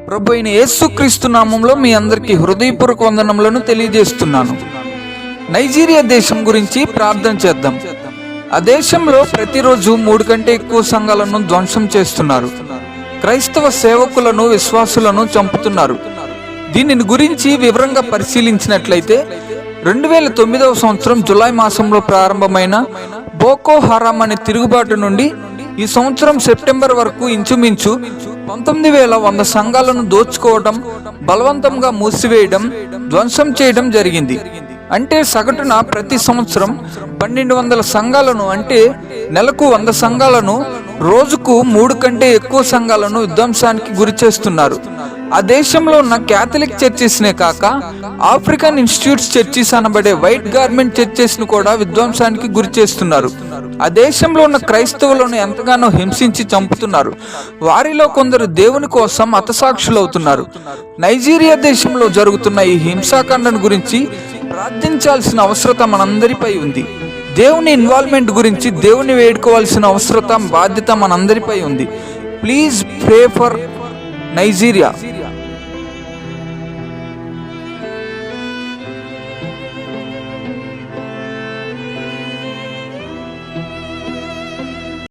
ప్రభు అయిన యేసుక్రీస్తు నామంలో మీ అందరికీ హృదయపూర్వక వందనములను తెలియజేస్తున్నాను. నైజీరియా దేశం గురించి ప్రార్థన చేద్దాం. ఆ దేశంలో ప్రతిరోజు 3 కంటే ఎక్కువ సంఘాలను ధ్వంసం చేస్తున్నారు. క్రైస్తవ సేవకులను, విశ్వాసులను చంపుతున్నారు. దీనిని గురించి వివరంగా పరిశీలించినట్లయితే 2009వ సంవత్సరం జులై మాసంలో ప్రారంభమైన బోకో హరాం అనే తిరుగుబాటు నుండి ఈ సంవత్సరం సెప్టెంబర్ వరకు ఇంచుమించు 19,100 సంఘాలను దోచుకోవడం, బలవంతంగా మూసివేయడం, ధ్వంసం చేయడం జరిగింది. అంటే సగటున ప్రతి సంవత్సరం 1,200 సంఘాలను, అంటే నెలకు 100 సంఘాలను, రోజుకు 3 కంటే ఎక్కువ సంఘాలను విధ్వంసానికి గురి చేస్తున్నారు. ఆ దేశంలో ఉన్న క్యాథలిక్ చర్చెస్నే కాక ఆఫ్రికన్ ఇన్స్టిట్యూట్స్ చర్చెస్ అనబడే వైట్ గార్మెంట్ చర్చెస్ ను కూడా విధ్వంసానికి గురి చేస్తున్నారు. ఆ దేశంలో ఉన్న క్రైస్తవులను ఎంతగానో హింసించి చంపుతున్నారు. వారిలో కొందరు దేవుని కోసం హతసాక్షులవుతున్నారు. నైజీరియా దేశంలో జరుగుతున్న ఈ హింసాకాండను గురించి ప్రార్థించాల్సిన అవసరత మనందరిపై ఉంది. దేవుని ఇన్వాల్వ్మెంట్ గురించి దేవుని వేడుకోవాల్సిన అవసరత, బాధ్యత మనందరిపై ఉంది. Please pray for Nigeria.